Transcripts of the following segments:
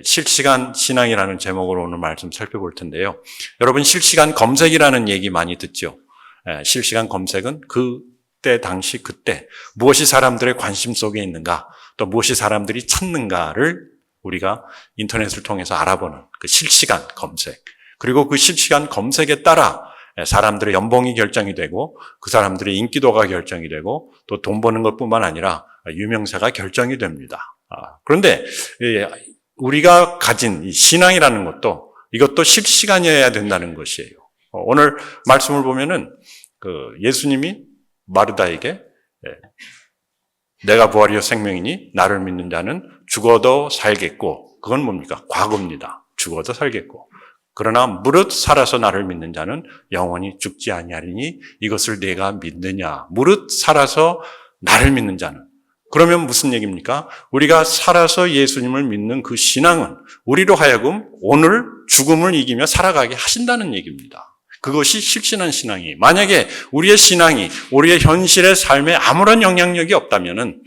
실시간 신앙이라는 제목으로 오늘 말씀 살펴볼 텐데요. 여러분 실시간 검색이라는 얘기 많이 듣죠. 실시간 검색은 그때 당시 그때 무엇이 사람들의 관심 속에 있는가 또 무엇이 사람들이 찾는가를 우리가 인터넷을 통해서 알아보는 그 실시간 검색. 그리고 그 실시간 검색에 따라 사람들의 연봉이 결정이 되고 그 사람들의 인기도가 결정이 되고 또 돈 버는 것뿐만 아니라 유명세가 결정이 됩니다. 그런데 우리가 가진 이 신앙이라는 것도 이것도 실시간이어야 된다는 것이에요. 오늘 말씀을 보면은 예수님이 마르다에게 내가 부활이요 생명이니 나를 믿는 자는 죽어도 살겠고, 그건 뭡니까? 과거입니다. 죽어도 살겠고. 그러나 무릇 살아서 나를 믿는 자는 영원히 죽지 아니하리니 이것을 내가 믿느냐. 무릇 살아서 나를 믿는 자는. 그러면 무슨 얘기입니까? 우리가 살아서 예수님을 믿는 그 신앙은 우리로 하여금 오늘 죽음을 이기며 살아가게 하신다는 얘기입니다. 그것이 실신한 신앙이. 만약에 우리의 신앙이 우리의 현실의 삶에 아무런 영향력이 없다면은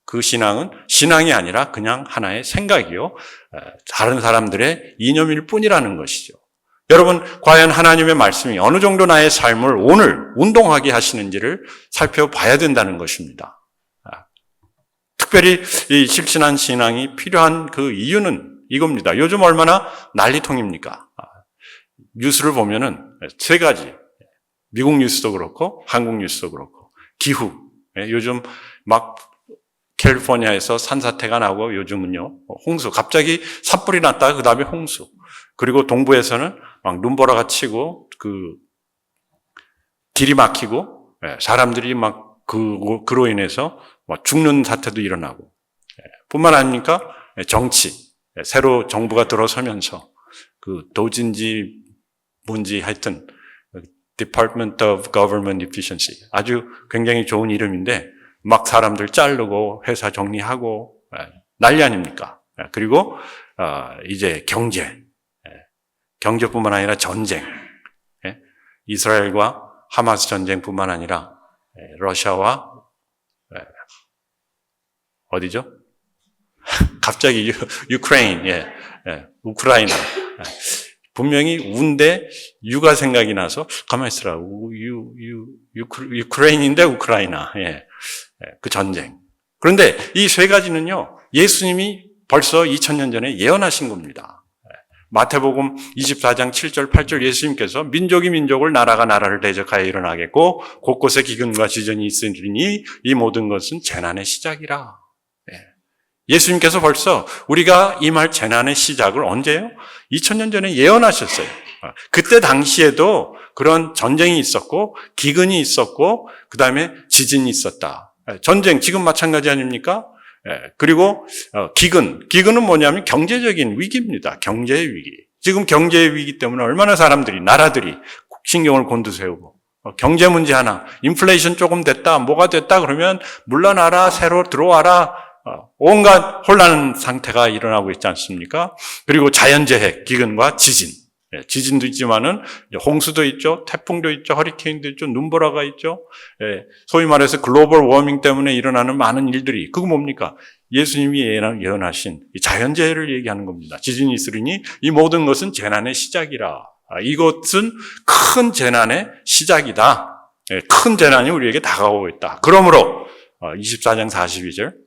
그 신앙은 신앙이 아니라 그냥 하나의 생각이요. 다른 사람들의 이념일 뿐이라는 것이죠. 여러분, 과연 하나님의 말씀이 어느 정도 나의 삶을 오늘 운동하게 하시는지를 살펴봐야 된다는 것입니다. 특별히 이 실신한 신앙이 필요한 그 이유는 이겁니다. 요즘 얼마나 난리통입니까? 뉴스를 보면은 세 가지. 미국 뉴스도 그렇고 한국 뉴스도 그렇고 기후. 요즘 막 캘리포니아에서 산사태가 나고 요즘은요 홍수. 갑자기 산불이 났다가 그 다음에 홍수. 그리고 동부에서는 막 눈보라가 치고 그 길이 막히고 사람들이 막 그로 인해서 막 죽는 사태도 일어나고. 뿐만 아닙니까? 정치. 새로 정부가 들어서면서 그 도진지 뭔지 하여튼 Department of Government Efficiency 아주 굉장히 좋은 이름인데 막 사람들 자르고 회사 정리하고 난리 아닙니까? 그리고 이제 경제뿐만 아니라 전쟁, 이스라엘과 하마스 전쟁뿐만 아니라 러시아와 어디죠? 갑자기 우크라이나. 분명히 운대 유가 생각이 나서 가만히 있으라. 유크레인인데 우크라이나. 그 전쟁. 그런데 이 세 가지는요, 예수님이 벌써 2000년 전에 예언하신 겁니다. 마태복음 24장 7절 8절 예수님께서 민족이 민족을 나라가 나라를 대적하여 일어나겠고 곳곳에 기근과 지전이 있으리니 이 모든 것은 재난의 시작이라. 예수님께서 벌써 우리가 임할 재난의 시작을 언제요? 2000년 전에 예언하셨어요. 그때 당시에도 그런 전쟁이 있었고 기근이 있었고 그 다음에 지진이 있었다. 전쟁 지금 마찬가지 아닙니까? 그리고 기근은 뭐냐면 경제적인 위기입니다. 경제의 위기. 지금 경제의 위기 때문에 얼마나 사람들이 나라들이 신경을 곤두세우고 경제 문제 하나 인플레이션 조금 됐다 뭐가 됐다 그러면 물러나라 새로 들어와라 온갖 혼란 상태가 일어나고 있지 않습니까? 그리고 자연재해, 기근과 지진. 지진도 있지만은 홍수도 있죠, 태풍도 있죠, 허리케인도 있죠, 눈보라가 있죠. 소위 말해서 글로벌 워밍 때문에 일어나는 많은 일들이 그거 뭡니까? 예수님이 예언하신 자연재해를 얘기하는 겁니다. 지진이 있으리니 이 모든 것은 재난의 시작이라. 이것은 큰 재난의 시작이다. 큰 재난이 우리에게 다가오고 있다. 그러므로 24장 42절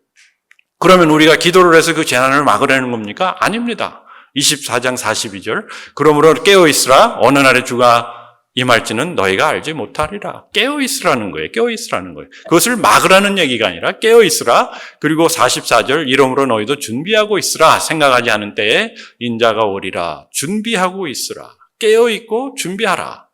그러면 우리가 기도를 해서 그 재난을 막으려는 겁니까? 아닙니다. 24장 42절 그러므로 깨어있으라 어느 날에 주가 임할지는 너희가 알지 못하리라. 깨어있으라는 거예요. 깨어있으라는 거예요. 그것을 막으라는 얘기가 아니라 깨어있으라. 그리고 44절 이러므로 너희도 준비하고 있으라. 생각하지 않은 때에 인자가 오리라. 준비하고 있으라. 깨어있고 준비하라.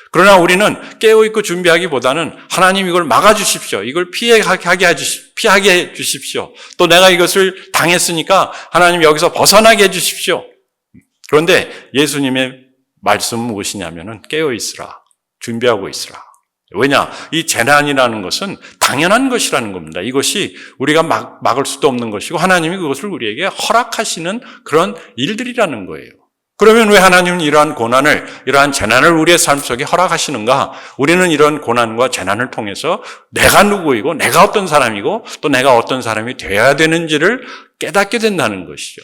그러나 우리는 깨어있고 준비하기보다는 하나님 이걸 막아주십시오. 이걸 피하게 해주십시오. 또 내가 이것을 당했으니까 하나님 여기서 벗어나게 해주십시오. 그런데 예수님의 말씀은 무엇이냐면은 깨어있으라. 준비하고 있으라. 왜냐? 이 재난이라는 것은 당연한 것이라는 겁니다. 이것이 우리가 막을 수도 없는 것이고 하나님이 그것을 우리에게 허락하시는 그런 일들이라는 거예요. 그러면 왜 하나님은 이러한 고난을, 이러한 재난을 우리의 삶 속에 허락하시는가? 우리는 이런 고난과 재난을 통해서 내가 누구이고, 내가 어떤 사람이고, 또 내가 어떤 사람이 되어야 되는지를 깨닫게 된다는 것이죠.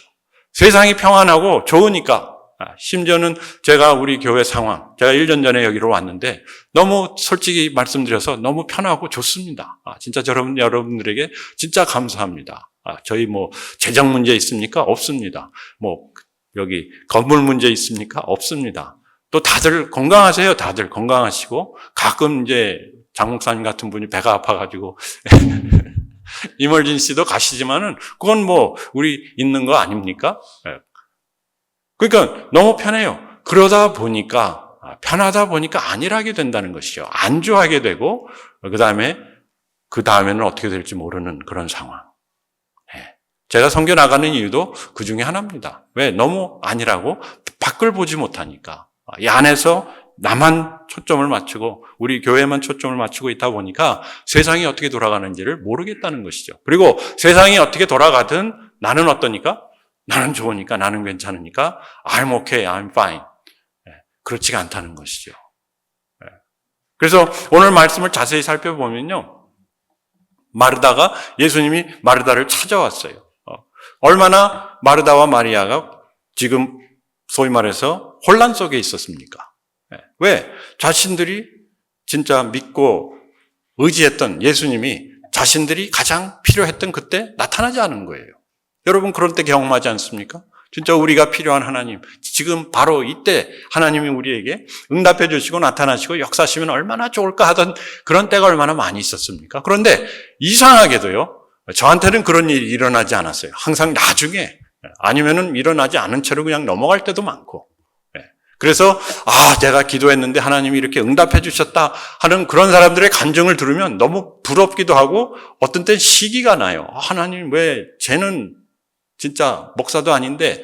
세상이 평안하고 좋으니까. 심지어는 제가 우리 교회 상황, 제가 1년 전에 여기로 왔는데 너무 솔직히 말씀드려서 너무 편하고 좋습니다. 진짜 여러분들에게 진짜 감사합니다. 저희 재정 문제 있습니까? 없습니다. 여기 건물 문제 있습니까? 없습니다. 또 다들 건강하세요. 다들 건강하시고 가끔 이제 장 목사님 같은 분이 배가 아파가지고 이멀진시도 가시지만은 그건 우리 있는 거 아닙니까? 그러니까 너무 편해요. 그러다 보니까 편하다 보니까 안일하게 된다는 것이죠. 안주하게 되고 그 다음에는 어떻게 될지 모르는 그런 상황. 제가 선교 나가는 이유도 그 중에 하나입니다. 왜? 너무 안일하고 밖을 보지 못하니까. 이 안에서 나만 초점을 맞추고 우리 교회만 초점을 맞추고 있다 보니까 세상이 어떻게 돌아가는지를 모르겠다는 것이죠. 그리고 세상이 어떻게 돌아가든 나는 어떠니까? 나는 좋으니까, 나는 괜찮으니까 I'm okay, I'm fine. 그렇지가 않다는 것이죠. 그래서 오늘 말씀을 자세히 살펴보면요. 마르다가 예수님이 마르다를 찾아왔어요. 얼마나 마르다와 마리아가 지금 소위 말해서 혼란 속에 있었습니까? 왜? 자신들이 진짜 믿고 의지했던 예수님이 자신들이 가장 필요했던 그때 나타나지 않은 거예요. 여러분 그럴 때 경험하지 않습니까? 진짜 우리가 필요한 하나님, 지금 바로 이때 하나님이 우리에게 응답해 주시고 나타나시고 역사하시면 얼마나 좋을까 하던 그런 때가 얼마나 많이 있었습니까? 그런데 이상하게도요, 저한테는 그런 일이 일어나지 않았어요. 항상 나중에, 아니면은 일어나지 않은 채로 그냥 넘어갈 때도 많고. 그래서 내가 기도했는데 하나님이 이렇게 응답해 주셨다 하는 그런 사람들의 간증을 들으면 너무 부럽기도 하고 어떤 때는 시기가 나요. 하나님 왜 쟤는 진짜 목사도 아닌데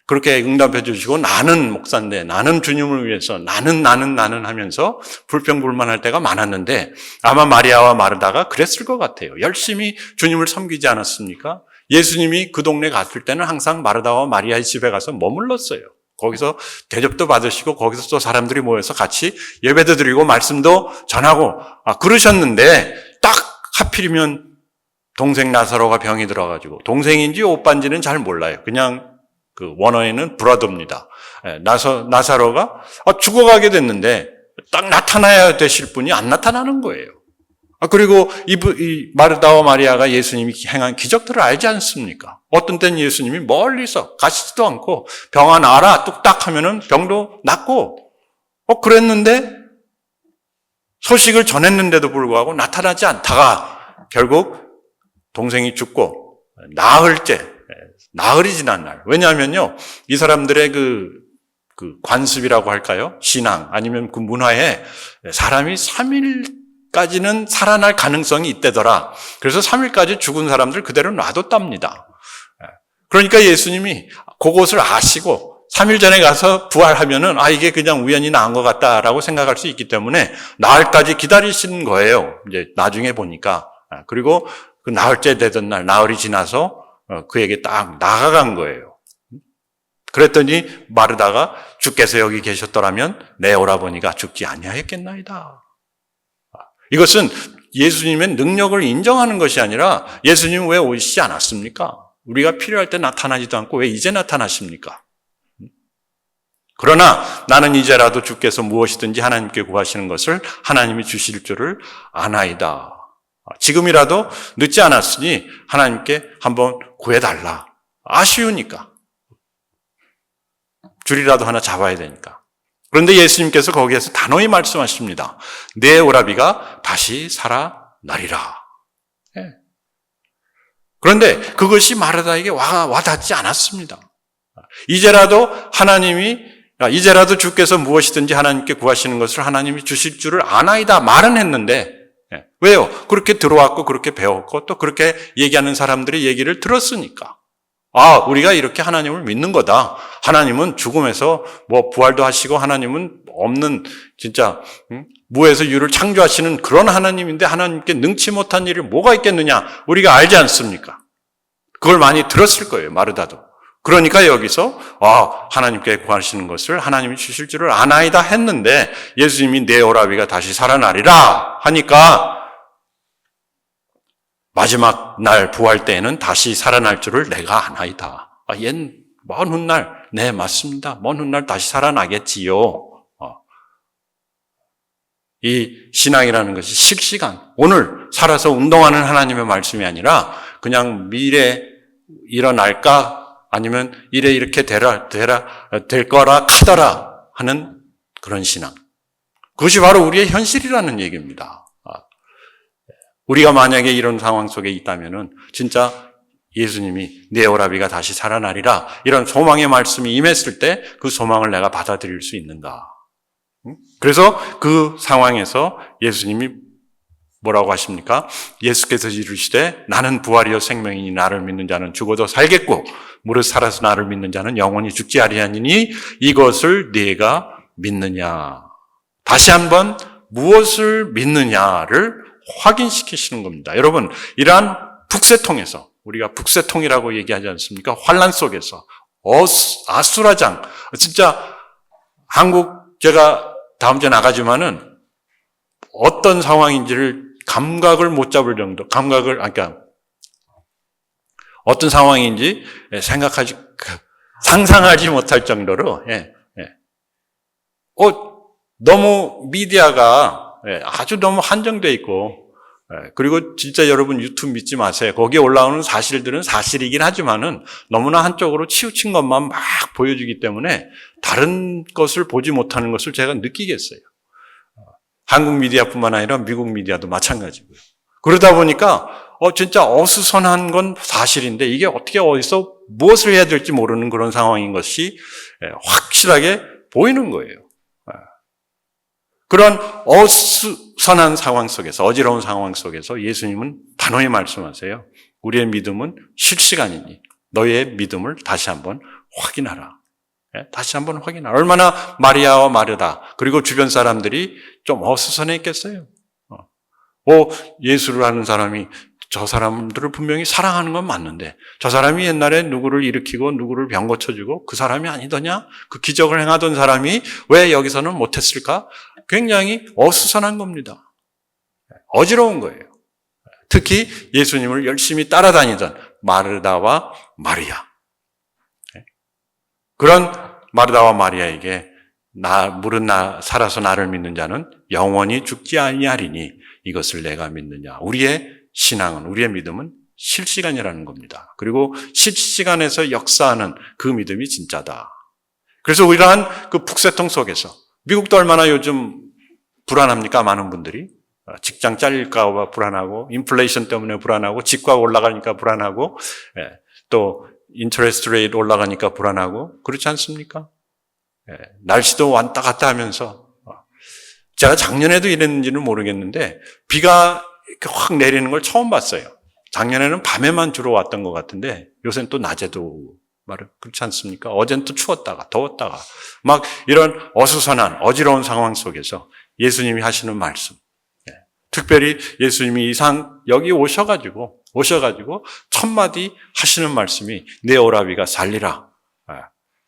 그렇게 응답해 주시고 나는 목사인데 나는 주님을 위해서 나는 하면서 불평불만할 때가 많았는데 아마 마리아와 마르다가 그랬을 것 같아요. 열심히 주님을 섬기지 않았습니까? 예수님이 그 동네 갔을 때는 항상 마르다와 마리아의 집에 가서 머물렀어요. 거기서 대접도 받으시고 거기서 또 사람들이 모여서 같이 예배도 드리고 말씀도 전하고 그러셨는데 딱 하필이면 동생 나사로가 병이 들어가지고 동생인지 오빠인지는 잘 몰라요. 그냥 그 원어에는 브라더입니다. 나사로가 죽어가게 됐는데 딱 나타나야 되실 분이 안 나타나는 거예요. 그리고 이 마르다와 마리아가 예수님이 행한 기적들을 알지 않습니까? 어떤 때는 예수님이 멀리서 가시지도 않고 병아 나아라 뚝딱 하면은 병도 낫고 그랬는데 소식을 전했는데도 불구하고 나타나지 않다가 결국 동생이 죽고 나흘이 지난 날. 왜냐하면요, 이 사람들의 그 관습이라고 할까요? 신앙 아니면 그 문화에 사람이 3일까지는 살아날 가능성이 있대더라. 그래서 3일까지 죽은 사람들 그대로 놔뒀답니다. 그러니까 예수님이 그것을 아시고 3일 전에 가서 부활하면은 이게 그냥 우연히 나은 것 같다라고 생각할 수 있기 때문에 나흘까지 기다리신 거예요. 이제 나중에 보니까. 그리고 그 나흘째 되던 날, 나흘이 지나서 그에게 딱 나아간 거예요. 그랬더니 마르다가 주께서 여기 계셨더라면 내 오라버니가 죽지 아니하였겠나이다. 이것은 예수님의 능력을 인정하는 것이 아니라 예수님은 왜 오시지 않았습니까? 우리가 필요할 때 나타나지도 않고 왜 이제 나타나십니까? 그러나 나는 이제라도 주께서 무엇이든지 하나님께 구하시는 것을 하나님이 주실 줄을 아나이다. 지금이라도 늦지 않았으니 하나님께 한번 구해달라. 아쉬우니까. 줄이라도 하나 잡아야 되니까. 그런데 예수님께서 거기에서 단호히 말씀하십니다. 내 오라비가 다시 살아나리라. 그런데 그것이 마르다에게 와닿지 않았습니다. 이제라도 주께서 무엇이든지 하나님께 구하시는 것을 하나님이 주실 줄을 아나이다 말은 했는데 왜요? 그렇게 들어왔고 그렇게 배웠고 또 그렇게 얘기하는 사람들의 얘기를 들었으니까. 우리가 이렇게 하나님을 믿는 거다. 하나님은 죽음에서 부활도 하시고 하나님은 없는 진짜 무에서 유를 창조하시는 그런 하나님인데 하나님께 능치 못한 일이 뭐가 있겠느냐? 우리가 알지 않습니까? 그걸 많이 들었을 거예요. 마르다도. 그러니까 여기서 하나님께 구하시는 것을 하나님이 주실 줄을 아나이다 했는데 예수님이 내 오라비가 다시 살아나리라 하니까 마지막 날 부활 때에는 다시 살아날 줄을 내가 아나이다. 얜 먼 훗날, 네, 맞습니다. 먼 훗날 다시 살아나겠지요. 이 신앙이라는 것이 실시간, 오늘 살아서 운동하는 하나님의 말씀이 아니라 그냥 미래 일어날까 아니면 이래 이렇게 될 거라 카더라 하는 그런 신앙. 그것이 바로 우리의 현실이라는 얘기입니다. 우리가 만약에 이런 상황 속에 있다면은 진짜 예수님이 내 오라비가 다시 살아나리라 이런 소망의 말씀이 임했을 때 그 소망을 내가 받아들일 수 있는가? 그래서 그 상황에서 예수님이 뭐라고 하십니까? 예수께서 이르시되 나는 부활이요 생명이니 나를 믿는 자는 죽어도 살겠고 무릇 살아서 나를 믿는 자는 영원히 죽지 아니하니니 이것을 네가 믿느냐? 다시 한번 무엇을 믿느냐를 확인시키시는 겁니다. 여러분, 이러한 북새통에서 우리가 북새통이라고 얘기하지 않습니까? 환란 속에서 아수라장 진짜 한국 제가 다음 주에 나가지만은 어떤 상황인지를 감각을 못 잡을 정도, 그러니까 어떤 상황인지 상상하지 못할 정도로, 너무 미디어가 아주 너무 한정되어 있고, 그리고 진짜 여러분 유튜브 믿지 마세요. 거기에 올라오는 사실들은 사실이긴 하지만은 너무나 한쪽으로 치우친 것만 막 보여주기 때문에 다른 것을 보지 못하는 것을 제가 느끼겠어요. 한국 미디어뿐만 아니라 미국 미디어도 마찬가지고요. 그러다 보니까 진짜 어수선한 건 사실인데 이게 어떻게 어디서 무엇을 해야 될지 모르는 그런 상황인 것이 확실하게 보이는 거예요. 그런 어수선한 상황 속에서, 어지러운 상황 속에서 예수님은 단호히 말씀하세요. 우리의 믿음은 실시간이니 너희의 믿음을 다시 한번 확인하라. 다시 한번 확인하라. 얼마나 마리아와 마르다 그리고 주변 사람들이 좀 어수선했겠어요. 예수를 아는 사람이 저 사람들을 분명히 사랑하는 건 맞는데 저 사람이 옛날에 누구를 일으키고 누구를 병 고쳐주고 그 사람이 아니더냐? 그 기적을 행하던 사람이 왜 여기서는 못했을까? 굉장히 어수선한 겁니다. 어지러운 거예요. 특히 예수님을 열심히 따라다니던 마르다와 마리아. 그런 마르다와 마리아에게 살아서 나를 믿는 자는 영원히 죽지 아니하리니 이것을 내가 믿느냐. 우리의 신앙은, 우리의 믿음은 실시간이라는 겁니다. 그리고 실시간에서 역사하는 그 믿음이 진짜다. 그래서 이러한 그 북새통 속에서 미국도 얼마나 요즘 불안합니까? 많은 분들이. 직장 잘릴까 봐 불안하고, 인플레이션 때문에 불안하고, 집값 올라가니까 불안하고, 또 인터레스트 레이트 올라가니까 불안하고, 그렇지 않습니까? 날씨도 왔다 갔다 하면서, 제가 작년에도 이랬는지는 모르겠는데, 비가 이렇게 확 내리는 걸 처음 봤어요. 작년에는 밤에만 주로 왔던 것 같은데, 요새는 또 낮에도 그렇지 않습니까? 어제는 또 추웠다가, 더웠다가, 막 이런 어수선한, 어지러운 상황 속에서 예수님이 하시는 말씀. 특별히 예수님이 여기 오셔가지고 첫 마디 하시는 말씀이 내 오라비가 살리라.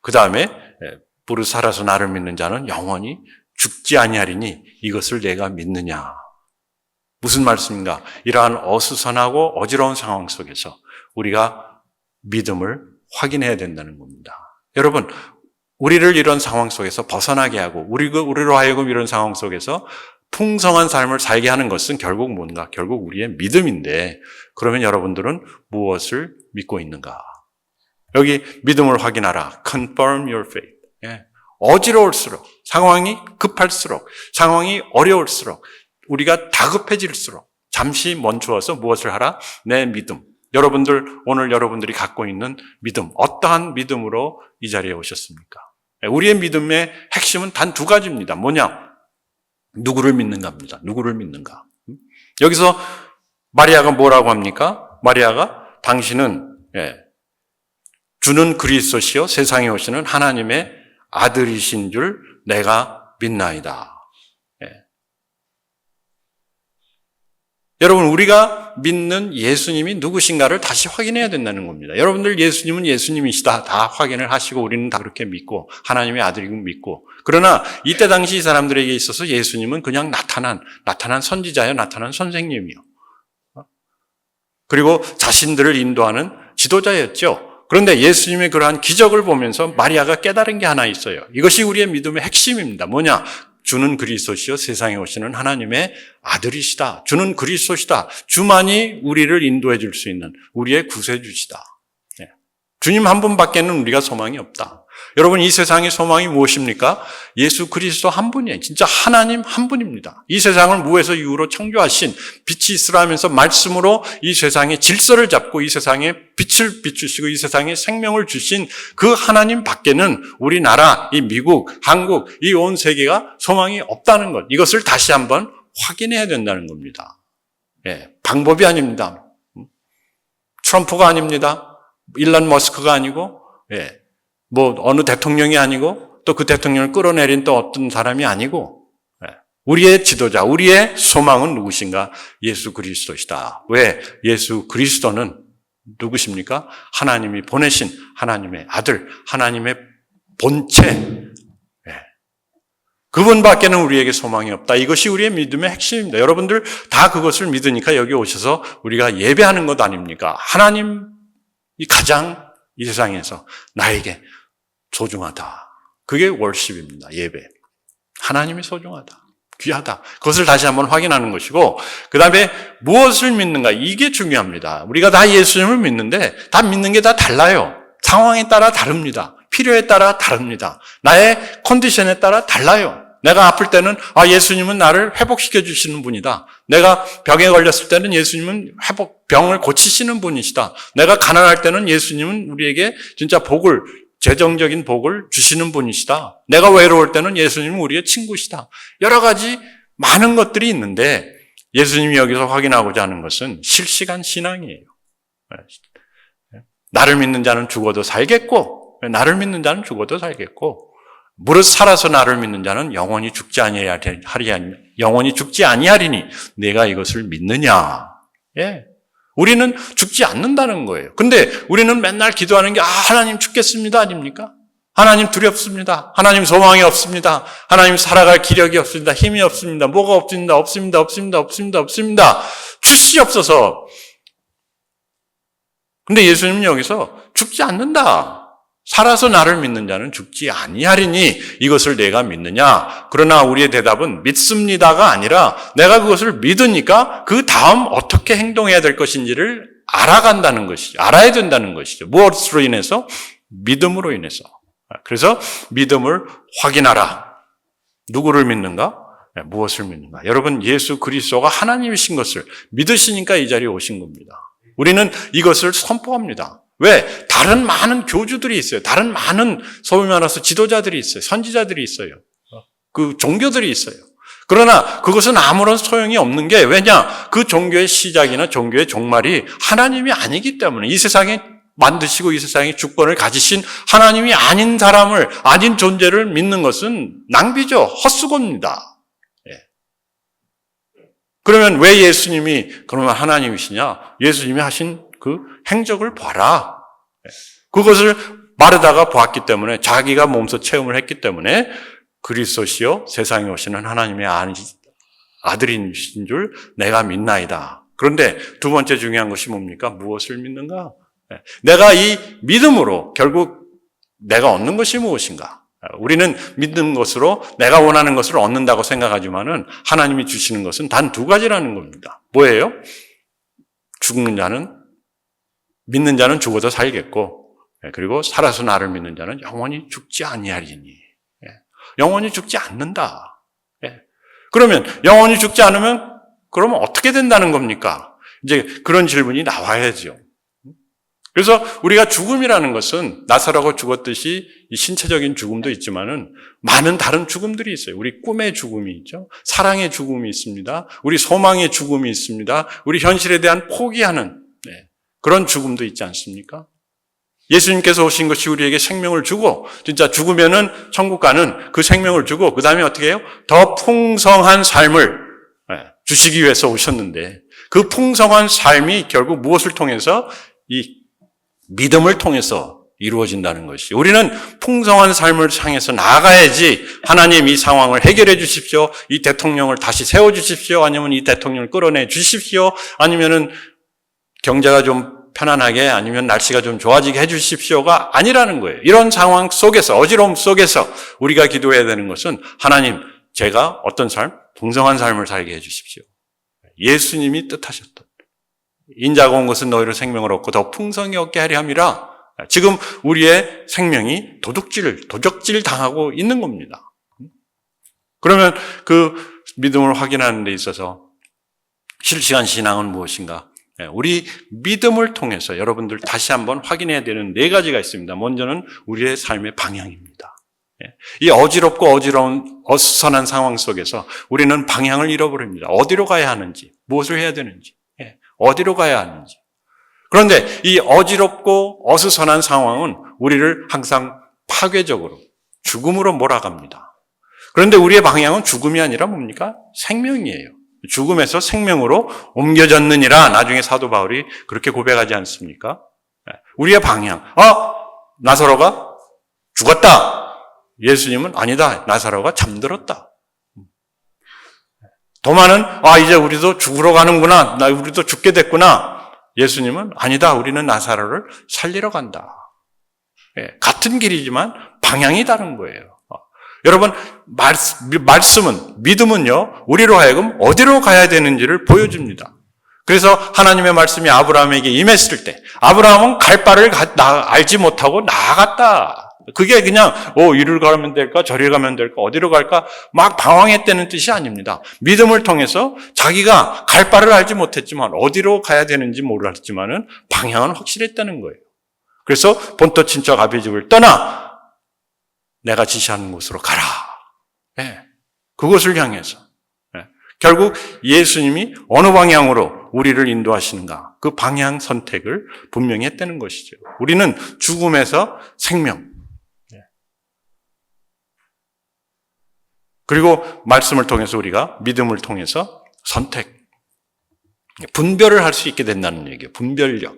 그 다음에 무릇 살아서 나를 믿는 자는 영원히 죽지 아니하리니 이것을 내가 믿느냐. 무슨 말씀인가? 이러한 어수선하고 어지러운 상황 속에서 우리가 믿음을 확인해야 된다는 겁니다. 여러분, 우리를 이런 상황 속에서 벗어나게 하고 우리로 하여금 이런 상황 속에서 풍성한 삶을 살게 하는 것은 결국 뭔가? 결국 우리의 믿음인데 그러면 여러분들은 무엇을 믿고 있는가? 여기 믿음을 확인하라. Confirm your faith. 어지러울수록, 상황이 급할수록, 상황이 어려울수록, 우리가 다급해질수록 잠시 멈추어서 무엇을 하라? 내 믿음. 오늘 여러분들이 갖고 있는 믿음, 어떠한 믿음으로 이 자리에 오셨습니까? 우리의 믿음의 핵심은 단 두 가지입니다. 뭐냐? 누구를 믿는가입니다. 누구를 믿는가. 여기서 마리아가 뭐라고 합니까? 마리아가 당신은 주는 그리스도시요 세상에 오시는 하나님의 아들이신 줄 내가 믿나이다. 여러분, 우리가 믿는 예수님이 누구신가를 다시 확인해야 된다는 겁니다. 여러분들 예수님은 예수님이시다 다 확인을 하시고 우리는 다 그렇게 믿고 하나님의 아들이고 믿고, 그러나 이때 당시 이 사람들에게 있어서 예수님은 그냥 나타난 선지자요, 나타난 선생님이요. 그리고 자신들을 인도하는 지도자였죠. 그런데 예수님의 그러한 기적을 보면서 마리아가 깨달은 게 하나 있어요. 이것이 우리의 믿음의 핵심입니다. 뭐냐? 주는 그리스도시요 세상에 오시는 하나님의 아들이시다. 주는 그리스도시다. 주만이 우리를 인도해 줄 수 있는 우리의 구세주시다. 주님 한 분밖에는 우리가 소망이 없다. 여러분, 이 세상의 소망이 무엇입니까? 예수 그리스도 한 분이에요. 진짜 하나님 한 분입니다. 이 세상을 무에서 유로 창조하신, 빛이 있으라면서 말씀으로 이 세상의 질서를 잡고 이 세상에 빛을 비추시고 이 세상에 생명을 주신 그 하나님 밖에는 우리나라, 이 미국, 한국, 이 온 세계가 소망이 없다는 것, 이것을 다시 한번 확인해야 된다는 겁니다. 방법이 아닙니다. 트럼프가 아닙니다. 일론 머스크가 아니고, 어느 대통령이 아니고, 또 그 대통령을 끌어내린 또 어떤 사람이 아니고, 우리의 지도자, 우리의 소망은 누구신가? 예수 그리스도시다. 왜? 예수 그리스도는 누구십니까? 하나님이 보내신 하나님의 아들, 하나님의 본체. 그분밖에는 우리에게 소망이 없다. 이것이 우리의 믿음의 핵심입니다. 여러분들 다 그것을 믿으니까 여기 오셔서 우리가 예배하는 것 아닙니까? 하나님 이 가장 이 세상에서 나에게 소중하다. 그게 월십입니다. 예배. 하나님이 소중하다. 귀하다. 그것을 다시 한번 확인하는 것이고, 그 다음에 무엇을 믿는가? 이게 중요합니다. 우리가 다 예수님을 믿는데 다 믿는 게 다 달라요. 상황에 따라 다릅니다. 필요에 따라 다릅니다. 나의 컨디션에 따라 달라요. 내가 아플 때는 예수님은 나를 회복시켜 주시는 분이다. 내가 병에 걸렸을 때는 예수님은 병을 고치시는 분이시다. 내가 가난할 때는 예수님은 우리에게 진짜 복을, 재정적인 복을 주시는 분이시다. 내가 외로울 때는 예수님은 우리의 친구시다. 여러 가지 많은 것들이 있는데 예수님이 여기서 확인하고자 하는 것은 실시간 신앙이에요. 나를 믿는 자는 죽어도 살겠고, 나를 믿는 자는 죽어도 살겠고, 무릇 살아서 나를 믿는 자는 영원히 죽지 아니하리니 내가 이것을 믿느냐. 우리는 죽지 않는다는 거예요. 근데 우리는 맨날 기도하는 게 하나님 죽겠습니다 아닙니까? 하나님 두렵습니다. 하나님 소망이 없습니다. 하나님 살아갈 기력이 없습니다. 힘이 없습니다. 뭐가 없습니다. 주시옵소서. 근데 예수님은 여기서 죽지 않는다. 살아서 나를 믿는 자는 죽지 아니하리니 이것을 내가 믿느냐? 그러나 우리의 대답은 믿습니다가 아니라 내가 그것을 믿으니까 그 다음 어떻게 행동해야 될 것인지를 알아간다는 것이죠. 알아야 된다는 것이죠. 무엇으로 인해서? 믿음으로 인해서. 그래서 믿음을 확인하라. 누구를 믿는가? 무엇을 믿는가? 여러분, 예수 그리스도가 하나님이신 것을 믿으시니까 이 자리에 오신 겁니다. 우리는 이것을 선포합니다. 왜? 다른 많은 교주들이 있어요. 다른 많은 소위 말해서 지도자들이 있어요. 선지자들이 있어요. 그 종교들이 있어요. 그러나 그것은 아무런 소용이 없는 게, 왜냐? 그 종교의 시작이나 종교의 종말이 하나님이 아니기 때문에, 이 세상에 만드시고 이 세상에 주권을 가지신 하나님이 아닌 사람을, 아닌 존재를 믿는 것은 낭비죠. 헛수고입니다. 그러면 왜 예수님이 그러면 하나님이시냐? 예수님이 하신 그 행적을 봐라. 그것을 마르다가 보았기 때문에, 자기가 몸소 체험을 했기 때문에 그리스도시요 세상에 오시는 하나님의 아들이신 줄 내가 믿나이다. 그런데 두 번째 중요한 것이 뭡니까? 무엇을 믿는가? 내가 이 믿음으로 결국 내가 얻는 것이 무엇인가? 우리는 믿는 것으로 내가 원하는 것을 얻는다고 생각하지만은 하나님이 주시는 것은 단 두 가지라는 겁니다. 뭐예요? 믿는 자는 죽어도 살겠고, 그리고 살아서 나를 믿는 자는 영원히 죽지 아니하리니. 영원히 죽지 않는다. 그러면 영원히 죽지 않으면 그러면 어떻게 된다는 겁니까? 이제 그런 질문이 나와야죠. 그래서 우리가 죽음이라는 것은 나사로가 죽었듯이 이 신체적인 죽음도 있지만은 많은 다른 죽음들이 있어요. 우리 꿈의 죽음이 있죠. 사랑의 죽음이 있습니다. 우리 소망의 죽음이 있습니다. 우리 현실에 대한 포기하는 그런 죽음도 있지 않습니까? 예수님께서 오신 것이 우리에게 생명을 주고, 진짜 죽으면은 천국 가는 그 생명을 주고, 그 다음에 어떻게 해요? 더 풍성한 삶을 주시기 위해서 오셨는데, 그 풍성한 삶이 결국 무엇을 통해서? 이 믿음을 통해서 이루어진다는 것이. 우리는 풍성한 삶을 향해서 나아가야지 하나님 이 상황을 해결해 주십시오. 이 대통령을 다시 세워 주십시오. 아니면 이 대통령을 끌어내 주십시오. 아니면은 경제가 좀 편안하게 아니면 날씨가 좀 좋아지게 해주십시오가 아니라는 거예요. 이런 상황 속에서, 어지러움 속에서 우리가 기도해야 되는 것은 하나님, 제가 어떤 삶? 풍성한 삶을 살게 해주십시오. 예수님이 뜻하셨던 인자가 온 것은 너희를 생명을 얻고 더 풍성히 얻게 하려 함이라. 지금 우리의 생명이 도적질 당하고 있는 겁니다. 그러면 그 믿음을 확인하는 데 있어서 실시간 신앙은 무엇인가? 우리 믿음을 통해서 여러분들 다시 한번 확인해야 되는 4가지가 있습니다. 먼저는 우리의 삶의 방향입니다. 이 어지럽고 어지러운 어수선한 상황 속에서 우리는 방향을 잃어버립니다. 어디로 가야 하는지, 무엇을 해야 되는지, 어디로 가야 하는지. 그런데 이 어지럽고 어수선한 상황은 우리를 항상 파괴적으로 죽음으로 몰아갑니다. 그런데 우리의 방향은 죽음이 아니라 뭡니까? 생명이에요. 죽음에서 생명으로 옮겨졌느니라. 나중에 사도 바울이 그렇게 고백하지 않습니까? 우리의 방향. 나사로가 죽었다. 예수님은 아니다. 나사로가 잠들었다. 도마는 이제 우리도 죽으러 가는구나. 우리도 죽게 됐구나. 예수님은 아니다. 우리는 나사로를 살리러 간다. 같은 길이지만 방향이 다른 거예요. 여러분, 말씀은, 믿음은요, 우리로 하여금 어디로 가야 되는지를 보여줍니다. 그래서 하나님의 말씀이 아브라함에게 임했을 때, 아브라함은 갈 바를 알지 못하고 나아갔다. 그게 그냥, 이리로 가면 될까, 저리로 가면 될까, 어디로 갈까, 막 방황했다는 뜻이 아닙니다. 믿음을 통해서 자기가 갈 바를 알지 못했지만, 어디로 가야 되는지 몰랐지만은, 방향은 확실했다는 거예요. 그래서 본토 친척 아비 집을 떠나, 내가 지시하는 곳으로 가라. 그곳을 향해서. 결국 예수님이 어느 방향으로 우리를 인도하시는가, 그 방향 선택을 분명히 했다는 것이죠. 우리는 죽음에서 생명, 그리고 말씀을 통해서 우리가 믿음을 통해서 선택, 분별을 할 수 있게 된다는 얘기예요. 분별력.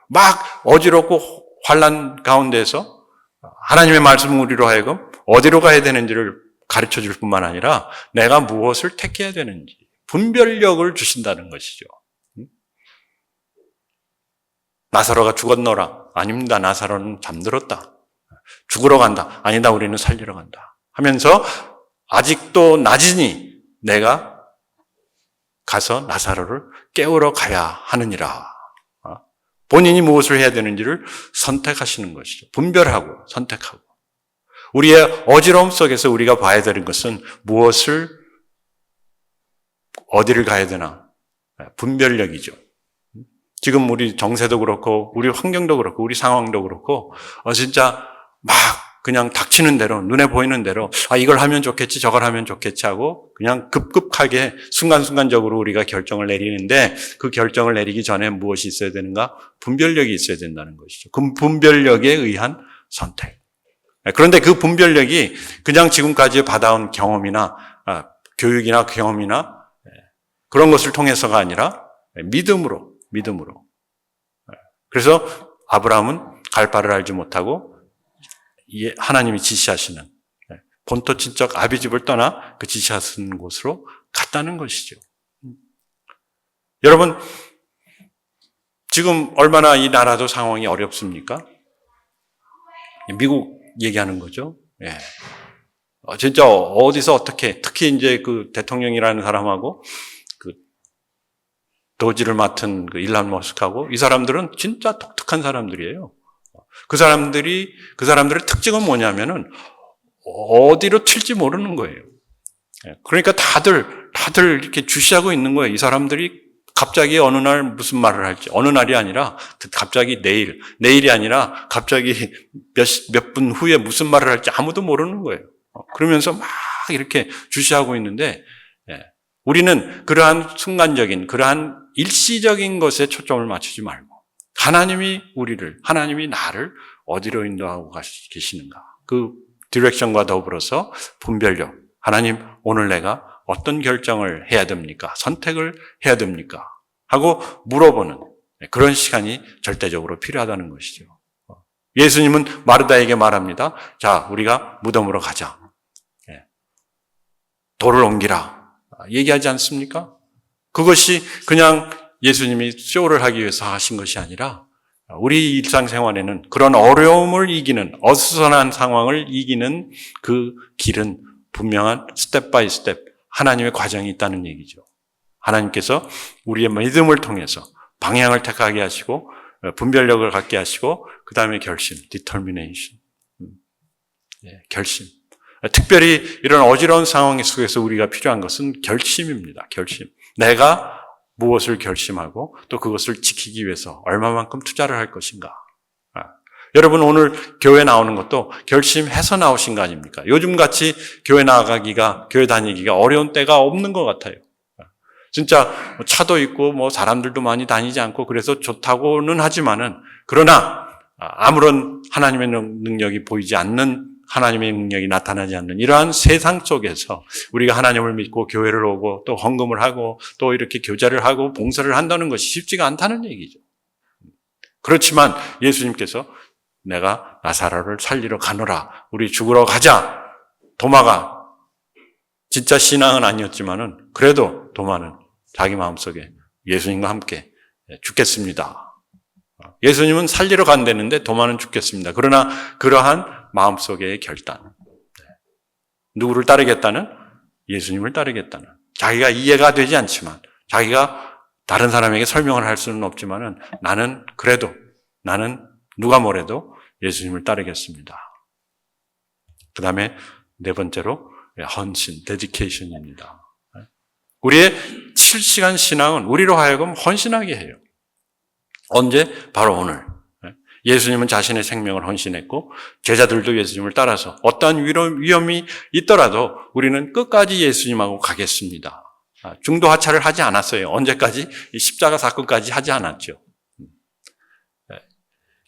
막 어지럽고 환난 가운데서 하나님의 말씀은 우리로 하여금 어디로 가야 되는지를 가르쳐 줄 뿐만 아니라 내가 무엇을 택해야 되는지 분별력을 주신다는 것이죠. 나사로가 죽었노라. 아닙니다. 나사로는 잠들었다. 죽으러 간다. 아니다. 우리는 살리러 간다. 하면서 아직도 낮으니 내가 가서 나사로를 깨우러 가야 하느니라. 본인이 무엇을 해야 되는지를 선택하시는 것이죠. 분별하고 선택하고. 우리의 어지러움 속에서 우리가 봐야 되는 것은 어디를 가야 되나? 분별력이죠. 지금 우리 정세도 그렇고, 우리 환경도 그렇고, 우리 상황도 그렇고, 진짜 막 그냥 닥치는 대로, 눈에 보이는 대로, 이걸 하면 좋겠지, 저걸 하면 좋겠지 하고, 그냥 급급하게 순간순간적으로 우리가 결정을 내리는데, 그 결정을 내리기 전에 무엇이 있어야 되는가? 분별력이 있어야 된다는 것이죠. 그 분별력에 의한 선택. 그런데 그 분별력이 그냥 지금까지 받아온 경험이나, 교육이나 경험이나, 그런 것을 통해서가 아니라, 믿음으로. 그래서 아브라함은 갈 바를 알지 못하고, 하나님이 지시하시는 본토 친척 아비 집을 떠나 그 지시하시는 곳으로 갔다는 것이죠. 여러분, 지금 얼마나 이 나라도 상황이 어렵습니까? 미국 얘기하는 거죠. 진짜 어디서 어떻게, 특히 이제 그 대통령이라는 사람하고 그 도지를 맡은 그 일론 머스크하고 이 사람들은 진짜 독특한 사람들이에요. 그 사람들의 특징은 뭐냐면은 어디로 튈지 모르는 거예요. 그러니까 다들 이렇게 주시하고 있는 거예요. 이 사람들이 갑자기 어느 날 무슨 말을 할지, 어느 날이 아니라 갑자기 내일이 아니라 갑자기 몇 분 후에 무슨 말을 할지 아무도 모르는 거예요. 그러면서 막 이렇게 주시하고 있는데 우리는 그러한 순간적인, 그러한 일시적인 것에 초점을 맞추지 말고 하나님이 나를 어디로 인도하고 계시는가. 그 디렉션과 더불어서 분별력. 하나님, 오늘 내가 어떤 결정을 해야 됩니까? 선택을 해야 됩니까? 하고 물어보는 그런 시간이 절대적으로 필요하다는 것이죠. 예수님은 마르다에게 말합니다. 자, 우리가 무덤으로 가자. 돌을 옮기라. 얘기하지 않습니까? 그것이 그냥 예수님이 쇼를 하기 위해서 하신 것이 아니라 우리 일상생활에는 그런 어려움을 이기는, 어수선한 상황을 이기는 그 길은 분명한 스텝 바이 스텝 하나님의 과정이 있다는 얘기죠. 하나님께서 우리의 믿음을 통해서 방향을 택하게 하시고 분별력을 갖게 하시고 그 다음에 결심, determination, 결심. 특별히 이런 어지러운 상황 속에서 우리가 필요한 것은 결심입니다. 결심. 내가 무엇을 결심하고 또 그것을 지키기 위해서 얼마만큼 투자를 할 것인가. 여러분 오늘 교회 나오는 것도 결심해서 나오신 거 아닙니까? 요즘같이 교회 나가기가, 교회 다니기가 어려운 때가 없는 것 같아요. 진짜 차도 있고 뭐 사람들도 많이 다니지 않고 그래서 좋다고는 하지만은 그러나 아무런 하나님의 능력이 보이지 않는, 하나님의 능력이 나타나지 않는 이러한 세상 속에서 우리가 하나님을 믿고 교회를 오고 또 헌금을 하고 또 이렇게 교제를 하고 봉사를 한다는 것이 쉽지가 않다는 얘기죠. 그렇지만 예수님께서 내가 나사로를 살리러 가노라, 우리 죽으러 가자. 도마가 진짜 신앙은 아니었지만은 그래도 도마는 자기 마음속에 예수님과 함께 죽겠습니다. 예수님은 살리러 간다는데 도마는 죽겠습니다. 그러나 그러한 마음속의 결단. 누구를 따르겠다는? 예수님을 따르겠다는. 자기가 이해가 되지 않지만, 자기가 다른 사람에게 설명을 할 수는 없지만은 나는 그래도, 나는 누가 뭐래도 예수님을 따르겠습니다. 그 다음에 네 번째로 헌신, 데디케이션입니다. 우리의 실시간 신앙은 우리로 하여금 헌신하게 해요. 언제? 바로 오늘. 예수님은 자신의 생명을 헌신했고 제자들도 예수님을 따라서 어떠한 위험이 있더라도 우리는 끝까지 예수님하고 가겠습니다. 중도 하차를 하지 않았어요. 언제까지? 십자가 사건까지 하지 않았죠.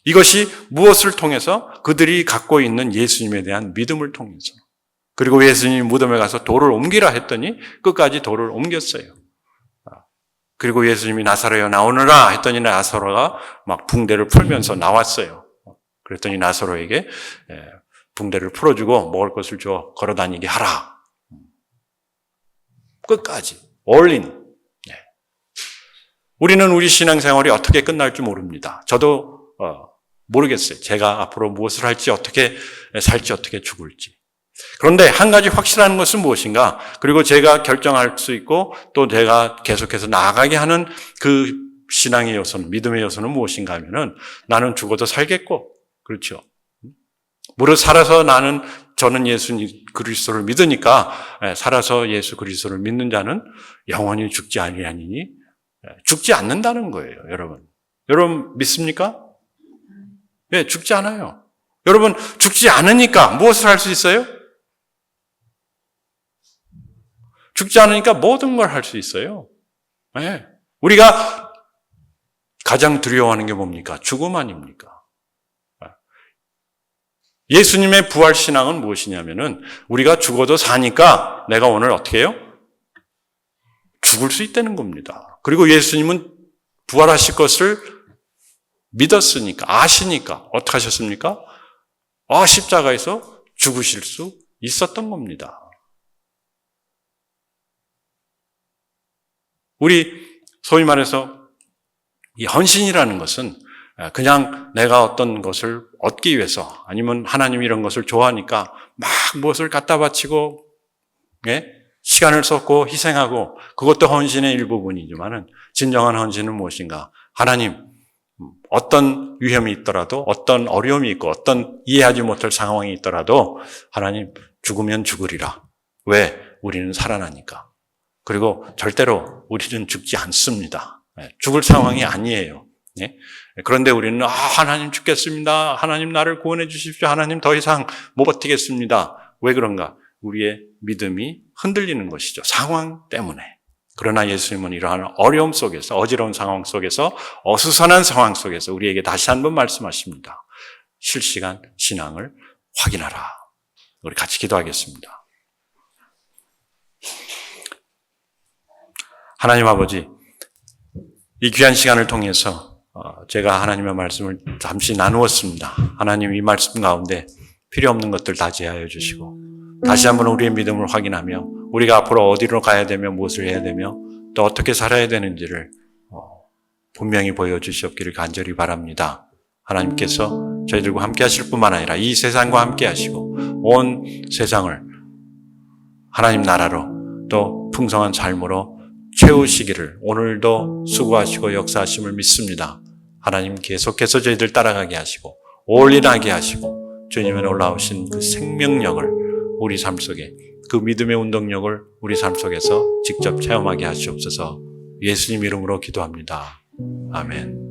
이것이 무엇을 통해서? 그들이 갖고 있는 예수님에 대한 믿음을 통해서. 그리고 예수님이 무덤에 가서 돌을 옮기라 했더니 끝까지 돌을 옮겼어요. 그리고 예수님이 나사로여 나오너라 했더니 나사로가 막 붕대를 풀면서 나왔어요. 그랬더니 나사로에게 붕대를 풀어주고 먹을 것을 줘 걸어다니게 하라. 끝까지 올인. 우리는 우리 신앙생활이 어떻게 끝날지 모릅니다. 저도 모르겠어요. 제가 앞으로 무엇을 할지, 어떻게 살지, 어떻게 죽을지. 그런데 한 가지 확실한 것은 무엇인가? 그리고 제가 결정할 수 있고 또 제가 계속해서 나아가게 하는 그 신앙의 요소는, 믿음의 요소는 무엇인가 하면은 나는 죽어도 살겠고, 그렇죠. 무릇 살아서 저는 예수 그리스도를 믿으니까 살아서 예수 그리스도를 믿는 자는 영원히 죽지 아니하니 죽지 않는다는 거예요, 여러분. 여러분 믿습니까? 네, 죽지 않아요. 여러분 죽지 않으니까 무엇을 할 수 있어요? 죽지 않으니까 모든 걸 할 수 있어요. 네. 우리가 가장 두려워하는 게 뭡니까? 죽음 아닙니까? 예수님의 부활 신앙은 무엇이냐면은 우리가 죽어도 사니까 내가 오늘 어떻게 해요? 죽을 수 있다는 겁니다. 그리고 예수님은 부활하실 것을 믿었으니까, 아시니까 어떻게 하셨습니까? 십자가에서 죽으실 수 있었던 겁니다. 우리 소위 말해서 이 헌신이라는 것은 그냥 내가 어떤 것을 얻기 위해서 아니면 하나님 이런 것을 좋아하니까 막 무엇을 갖다 바치고 시간을 쏟고 희생하고 그것도 헌신의 일부분이지만은 진정한 헌신은 무엇인가? 하나님 어떤 위험이 있더라도 어떤 어려움이 있고 어떤 이해하지 못할 상황이 있더라도 하나님 죽으면 죽으리라. 왜? 우리는 살아나니까. 그리고 절대로 우리는 죽지 않습니다. 죽을 상황이 아니에요. 그런데 우리는 하나님 죽겠습니다. 하나님 나를 구원해 주십시오. 하나님 더 이상 못 버티겠습니다. 왜 그런가? 우리의 믿음이 흔들리는 것이죠. 상황 때문에. 그러나 예수님은 이러한 어려움 속에서, 어지러운 상황 속에서, 어수선한 상황 속에서 우리에게 다시 한번 말씀하십니다. 실시간 신앙을 확인하라. 우리 같이 기도하겠습니다. 하나님 아버지, 이 귀한 시간을 통해서 제가 하나님의 말씀을 잠시 나누었습니다. 하나님 이 말씀 가운데 필요 없는 것들 다 제하여 주시고 다시 한번 우리의 믿음을 확인하며 우리가 앞으로 어디로 가야 되며 무엇을 해야 되며 또 어떻게 살아야 되는지를 분명히 보여주시옵기를 간절히 바랍니다. 하나님께서 저희들과 함께 하실 뿐만 아니라 이 세상과 함께 하시고 온 세상을 하나님 나라로 또 풍성한 삶으로 채우시기를 오늘도 수고하시고 역사하심을 믿습니다. 하나님 계속해서 저희들 따라가게 하시고 올인하게 하시고 주님의 놀라우신 그 생명력을 우리 삶 속에 그 믿음의 운동력을 우리 삶 속에서 직접 체험하게 하시옵소서. 예수님 이름으로 기도합니다. 아멘.